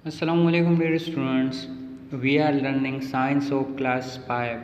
Assalamu alaikum dear students. We are learning science of class 5.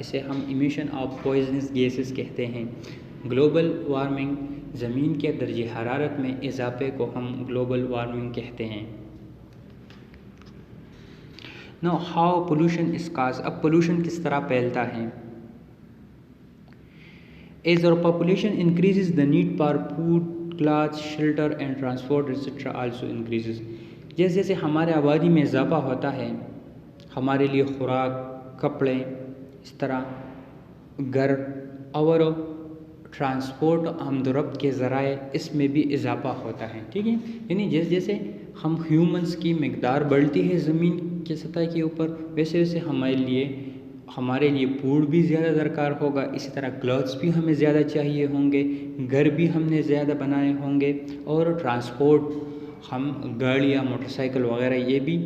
اسے ہم emission of poisons gases کہتے ہیں۔ Global warming, زمین کے درجہ حرارت میں اضافے کو ہم گلوبل وارمنگ کہتے ہیں۔ Now how pollution is caused، اب pollution کس طرح پھیلتا ہے؟ As our population increases, the need for food, clothes, shelter and transport etc. also increases۔ جیسے جیسے ہمارے آبادی میں اضافہ ہوتا ہے، ہمارے لیے خوراک، کپڑے، اس طرح گھر اور ٹرانسپورٹ، آمد و رفت کے ذرائع، اس میں بھی اضافہ ہوتا ہے، ٹھیک ہے۔ یعنی جیسے جیسے ہم ہیومنس کی مقدار بڑھتی ہے زمین کی سطح کے اوپر، ویسے ویسے ہمارے لیے فوڈ بھی زیادہ درکار ہوگا، اسی طرح کلوتھس بھی ہمیں زیادہ چاہیے ہوں گے، گھر بھی ہم نے زیادہ بنائے ہوں گے، اور ٹرانسپورٹ، ہم گاڑیاں، موٹر سائیکل وغیرہ، یہ بھی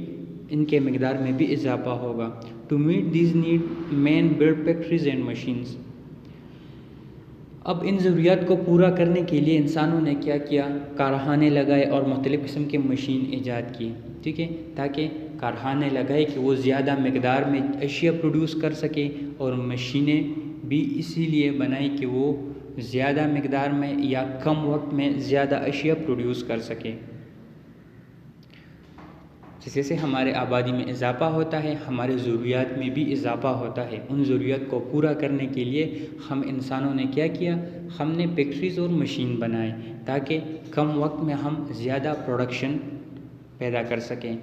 ان کے مقدار میں بھی اضافہ ہوگا۔ To meet these need man build factories and machines. اب ان ضروریات کو پورا کرنے کے لیے انسانوں نے کیا کیا؟ کارخانے لگائے اور مختلف قسم کے مشین ایجاد کی، ٹھیک ہے، تاکہ کارخانے لگائے کہ وہ زیادہ مقدار میں اشیاء پروڈیوس کر سکے، اور مشینیں بھی اسی لیے بنائی کہ وہ زیادہ مقدار میں یا کم وقت میں زیادہ اشیاء پروڈیوس کر سکے۔ جیسے سے ہمارے آبادی میں اضافہ ہوتا ہے، ہمارے ضروریات میں بھی اضافہ ہوتا ہے۔ ان ضروریات کو پورا کرنے کے لیے ہم انسانوں نے کیا کیا؟ ہم نے فیکٹریز اور مشین بنائے تاکہ کم وقت میں ہم زیادہ پروڈکشن پیدا کر سکیں۔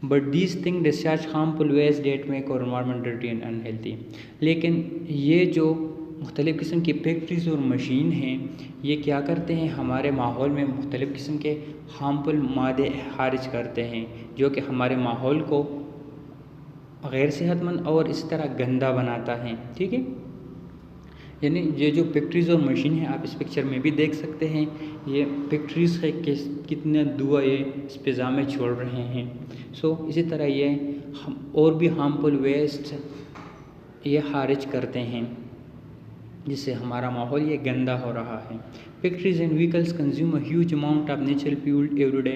But these thing discharge harmful waste that make our environment dirty and unhealthy. لیکن یہ جو مختلف قسم کی فیکٹریز اور مشین ہیں، یہ کیا کرتے ہیں؟ ہمارے ماحول میں مختلف قسم کے ہارمفل مادے خارج کرتے ہیں، جو کہ ہمارے ماحول کو غیر صحت مند اور اس طرح گندا بناتا ہے، ٹھیک ہے۔ یعنی یہ جو فیکٹریز اور مشین ہیں، آپ اس پکچر میں بھی دیکھ سکتے ہیں، یہ فیکٹریز ہے کہ کتنے دھواں یہ اس فضا میں چھوڑ رہے ہیں۔ اسی طرح یہ اور بھی ہارمفل ویسٹ یہ خارج کرتے ہیں، جس سے ہمارا ماحول یہ گندا ہو رہا ہے۔ Factories and vehicles consume a huge amount of natural fuel every day.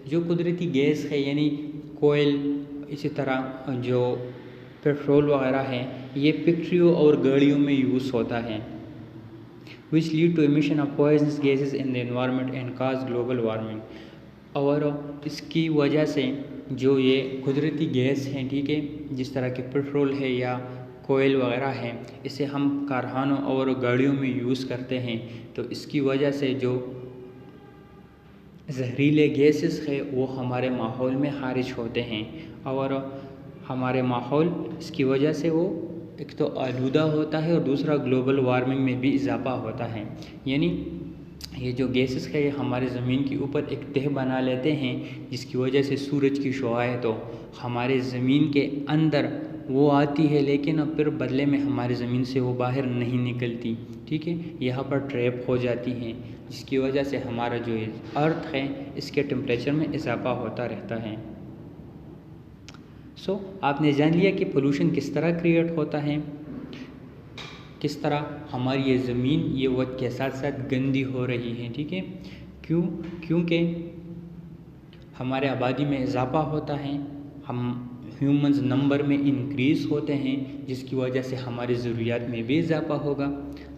جو قدرتی گیس ہے، یعنی کوئل، اسی طرح جو پیٹرول وغیرہ ہے، یہ فیکٹریوں اور گاڑیوں میں یوز ہوتا ہے، which lead to emission of poisonous gases in the environment and cause global warming۔ اور اس کی وجہ سے جو یہ قدرتی گیس ہیں، ٹھیک ہے، جس طرح کہ پیٹرول ہے یا کوئل وغیرہ ہے، اسے ہم کارخانوں اور گاڑیوں میں یوز کرتے ہیں، تو اس کی وجہ سے جو زہریلے گیسز ہے وہ ہمارے ماحول میں خارج ہوتے ہیں، اور ہمارے ماحول اس کی وجہ سے وہ ایک تو آلودہ ہوتا ہے، اور دوسرا گلوبل وارمنگ میں بھی اضافہ ہوتا ہے۔ یعنی یہ جو گیسز ہے، یہ ہمارے زمین کے اوپر ایک تہ بنا لیتے ہیں، جس کی وجہ سے سورج کی شعاعیں تو ہمارے زمین کے اندر وہ آتی ہے، لیکن اب پھر بدلے میں ہماری زمین سے وہ باہر نہیں نکلتی، ٹھیک ہے، یہاں پر ٹریپ ہو جاتی ہیں، جس کی وجہ سے ہمارا جو ارتھ ہے اس کے ٹمپریچر میں اضافہ ہوتا رہتا ہے۔ آپ نے جان لیا کہ پولوشن کس طرح کریٹ ہوتا ہے، کس طرح ہماری یہ زمین یہ وقت کے ساتھ ساتھ گندی ہو رہی ہے، ٹھیک ہے۔ کیونکہ ہمارے آبادی میں اضافہ ہوتا ہے، ہم ہیومنز نمبر میں انکریز ہوتے ہیں، جس کی وجہ سے ہماری ضروریات میں بھی اضافہ ہوگا۔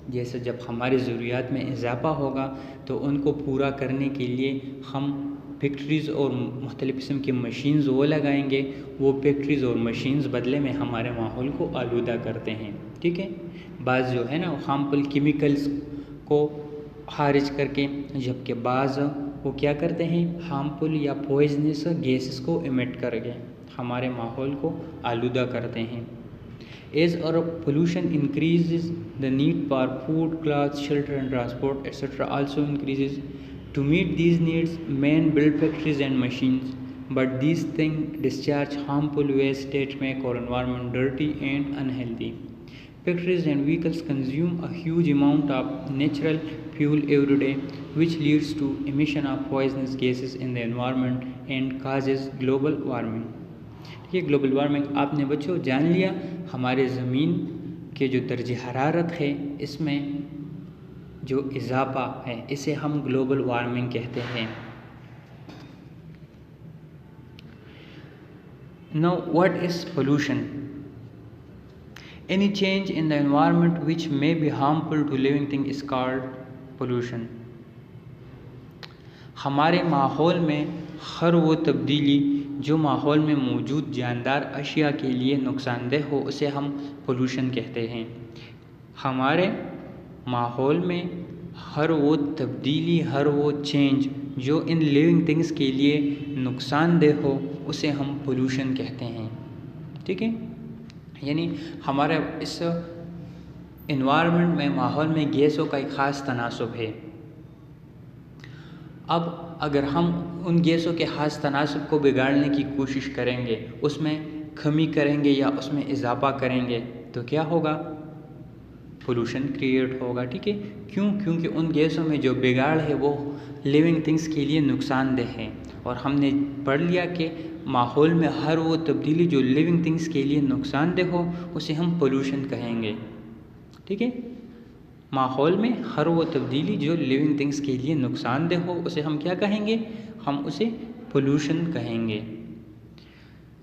جیسے جب ہماری ضروریات میں اضافہ ہوگا تو ان کو پورا کرنے کے لیے ہم فیکٹریز اور مختلف قسم کی مشینز وہ لگائیں گے، وہ فیکٹریز اور مشینز بدلے میں ہمارے ماحول کو آلودہ کرتے ہیں، ٹھیک ہے۔ بعض جو ہے نا ہارمفل کیمیکلز کو خارج کر کے، جبکہ بعض وہ کیا کرتے ہیں، ہارمفل یا پوائزنس گیسز کو ایمٹ کر کے ہمارے ماحول کو آلودہ کرتے ہیں۔ As our pollution increases, the need for food, clothes, shelter and transport etc. also increases. To meet these needs, men build factories and machines, but these things discharge harmful waste that make our environment dirty and unhealthy. Factories and vehicles consume a huge amount of natural fuel every day, which leads to emission of poisonous gases in the environment and causes global warming. یہ global warming آپ نے بچوں جان لیا، ہمارے زمین کے جو درجہ حرارت ہے اس میں جو اضافہ ہے اسے ہم گلوبل وارمنگ کہتے ہیں۔ Now what is pollution? Any change in the environment which may be harmful to living thing is called pollution. ہمارے ماحول میں ہر وہ تبدیلی جو ماحول میں موجود جاندار اشیاء کے لیے نقصان دہ ہو اسے ہم پولوشن کہتے ہیں. ہمارے ماحول میں ہر وہ تبدیلی، ہر وہ چینج جو ان لیونگ تھنگس کے لیے نقصان دہ ہو اسے ہم پولوشن کہتے ہیں. ٹھیک ہے، یعنی ہمارے اس انوائرمنٹ میں، ماحول میں گیسوں کا ایک خاص تناسب ہے. اب اگر ہم ان گیسوں کے خاص تناسب کو بگاڑنے کی کوشش کریں گے، اس میں کمی کریں گے یا اس میں اضافہ کریں گے تو کیا ہوگا؟ پولوشن کریٹ ہوگا. ٹھیک ہے، کیونکہ ان گیسوں میں جو بگاڑ ہے وہ لیونگ تھنگس کے لیے نقصان دہ ہے. اور ہم نے پڑھ لیا کہ ماحول میں ہر وہ تبدیلی جو لیونگ تھنگس کے لیے نقصان دہ ہو اسے ہم پولوشن کہیں گے. ٹھیک ہے، ماحول میں ہر وہ تبدیلی جو لیونگ تھنگس کے لیے نقصان دہ ہو اسے ہم کیا کہیں گے؟ ہم اسے پولوشن کہیں گے.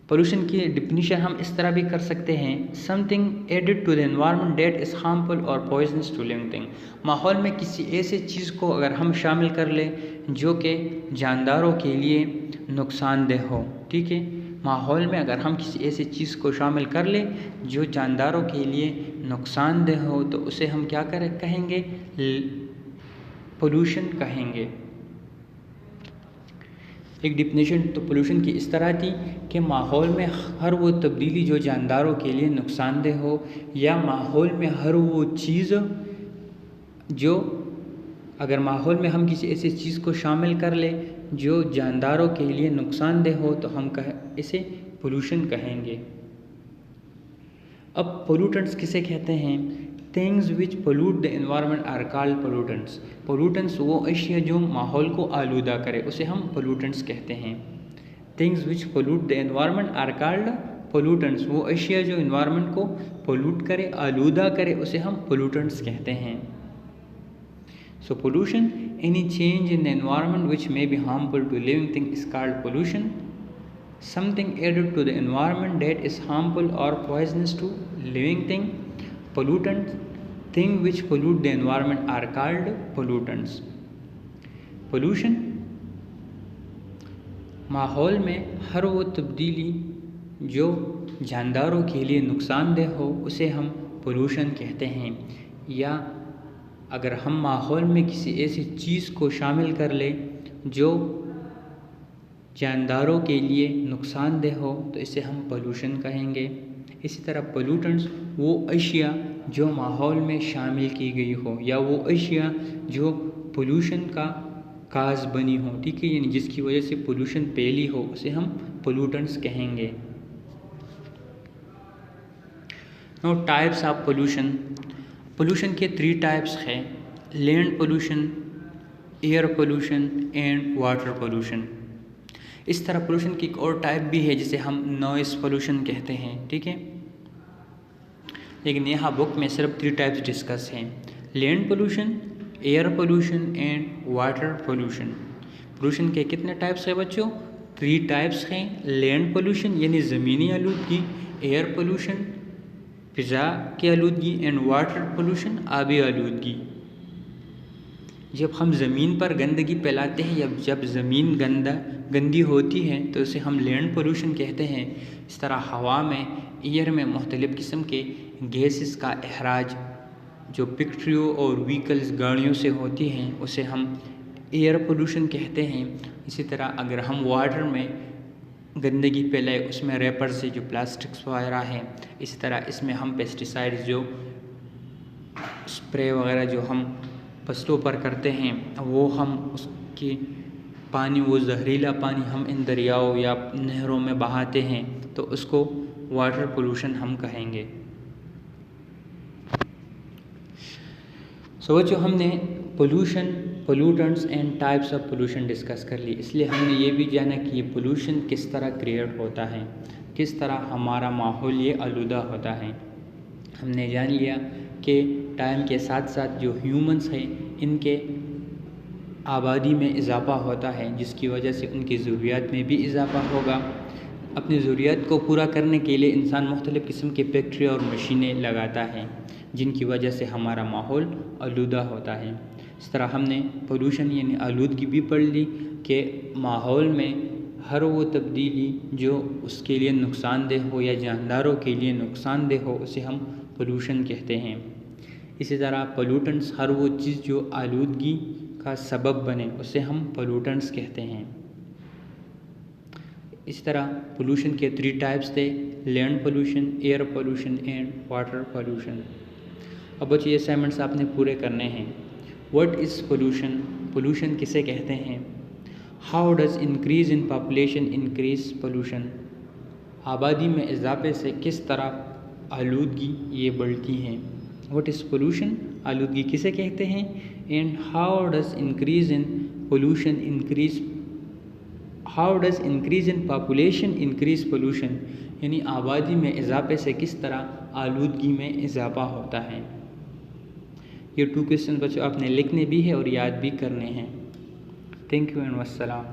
پولوشن کی ڈیفینیشن ہم اس طرح بھی کر سکتے ہیں: something added to the environment that is harmful or poisonous to living thing. ماحول میں کسی ایسے چیز کو اگر ہم شامل کر لیں جو کہ جانداروں کے لیے نقصان دہ ہو. ٹھیک ہے، ماحول میں اگر ہم کسی ایسی چیز کو شامل کر لیں جو جانداروں کے لیے نقصان دہ ہو تو اسے ہم کیا کہیں گے؟ پولوشن کہیں گے. ایک ڈیفینیشن تو پولوشن کی اس طرح تھی کہ ماحول میں ہر وہ تبدیلی جو جانداروں کے لیے نقصان دہ ہو، یا ماحول میں ہر وہ چیز جو، اگر ماحول میں ہم کسی ایسی چیز کو شامل کر لیں جو جانداروں کے لیے نقصان دہ ہو تو ہم اسے پولوشن کہیں گے. اب پولوٹنٹس کسے کہتے ہیں؟ Things which pollute the environment are called pollutants. Pollutants وہ اشیاء جو ماحول کو آلودہ کرے اسے ہم پولوٹنٹس کہتے ہیں. Things which pollute the environment are called pollutants. وہ اشیاء جو انوائرمنٹ کو پولوٹ کرے، آلودہ کرے اسے ہم پولوٹنٹس کہتے ہیں. So pollution, any change in the environment which may be harmful to living thing is called pollution. Something added to the environment that is harmful or poisonous to living thing. Pollutants, things which pollute the environment are called pollutants. Pollution, ماحول میں ہر وہ تبدیلی جو جانداروں کے لیے نقصان دہ ہو اسے ہم پولوشن کہتے ہیں. یا اگر ہم ماحول میں کسی ایسی چیز کو شامل کر لیں جو جانداروں کے لیے نقصان دہ ہو تو اسے ہم پولوشن کہیں گے. اسی طرح پولوٹنٹس وہ اشیاء جو ماحول میں شامل کی گئی ہو یا وہ اشیاء جو پولوشن کا کاز بنی ہو. ٹھیک ہے، یعنی جس کی وجہ سے پولوشن پھیلی ہو اسے ہم پولوٹنٹس کہیں گے. Now types of pollution. Pollution کے 3 ٹائپس ہیں: land pollution, air pollution and water pollution. اس طرح پولوشن کی ایک اور ٹائپ بھی ہے جسے ہم نوائز پولوشن کہتے ہیں. ٹھیک ہے، لیکن یہاں بک میں صرف 3 ٹائپس ڈسکس ہیں: land pollution, air pollution and water pollution. Pollution کے کتنے ٹائپس ہیں بچوں؟ 3 ٹائپس ہیں: لینڈ پولوشن یعنی زمینی آلودگی، ایئر پولوشن فضا کی آلودگی اینڈ واٹر پولوشن آبی آلودگی. جب ہم زمین پر گندگی پھیلاتے ہیں یا جب زمین گندی ہوتی ہے تو اسے ہم لینڈ پولوشن کہتے ہیں. اس طرح ہوا میں، ایئر میں مختلف قسم کے گیسز کا اخراج جو فیکٹریوں اور وہیکلز گاڑیوں سے ہوتی ہیں اسے ہم ایئر پولوشن کہتے ہیں. اسی طرح اگر ہم واٹر میں گندگی پھیلائے اس میں ریپر سے جو پلاسٹکس وغیرہ ہیں، اسی طرح اس میں ہم پیسٹیسائڈز جو اسپرے وغیرہ جو ہم فصلوں پر کرتے ہیں وہ ہم اس کی پانی، وہ زہریلا پانی ہم ان دریاؤں یا نہروں میں بہاتے ہیں تو اس کو واٹر پولوشن ہم کہیں گے. سو جو ہم نے pollution, pollutants and types of pollution discuss کر لی. اس لیے ہم نے یہ بھی جانا کہ یہ پولوشن کس طرح کریٹ ہوتا ہے، کس طرح ہمارا ماحول یہ آلودہ ہوتا ہے. ہم نے جان لیا کہ ٹائم کے ساتھ ساتھ جو ہیومنس ہیں ان کے آبادی میں اضافہ ہوتا ہے جس کی وجہ سے ان کی ضروریات میں بھی اضافہ ہوگا. اپنی ضروریات کو پورا کرنے کے لیے انسان مختلف قسم کی فیکٹری اور مشینیں لگاتا ہے، جن کی وجہ سے ہمارا ماحول آلودہ ہوتا ہے۔ اس طرح ہم نے پولوشن یعنی آلودگی بھی پڑھ لی کہ ماحول میں ہر وہ تبدیلی جو اس کے لیے نقصان دہ ہو یا جانداروں کے لیے نقصان دہ ہو، اسے ہم پولوشن کہتے ہیں۔ اسی طرح پولوٹنٹس، ہر وہ چیز جو آلودگی کا سبب بنے، اسے ہم پولوٹنٹس کہتے ہیں۔ اس طرح پولوشن کے 3 ٹائپس تھے: land pollution, air pollution and water pollution. اب بچے یہ اسائنمنٹس آپ نے پورے کرنے ہیں۔ What is pollution? پولوشن کسے کہتے ہیں؟ How does increase in population increase pollution? آبادی میں اضافے سے کس طرح آلودگی یہ بڑھتی ہیں؟ What is pollution? آلودگی کسے کہتے ہیں؟ And how does increase in pollution increase how does increase in population increase pollution? یعنی آبادی میں اضافے سے کس طرح آلودگی میں اضافہ ہوتا ہے۔ یہ 2 کویسچن بچوں آپ نے لکھنے بھی ہے اور یاد بھی کرنے ہیں۔ تھینک یو اینڈ والسلام۔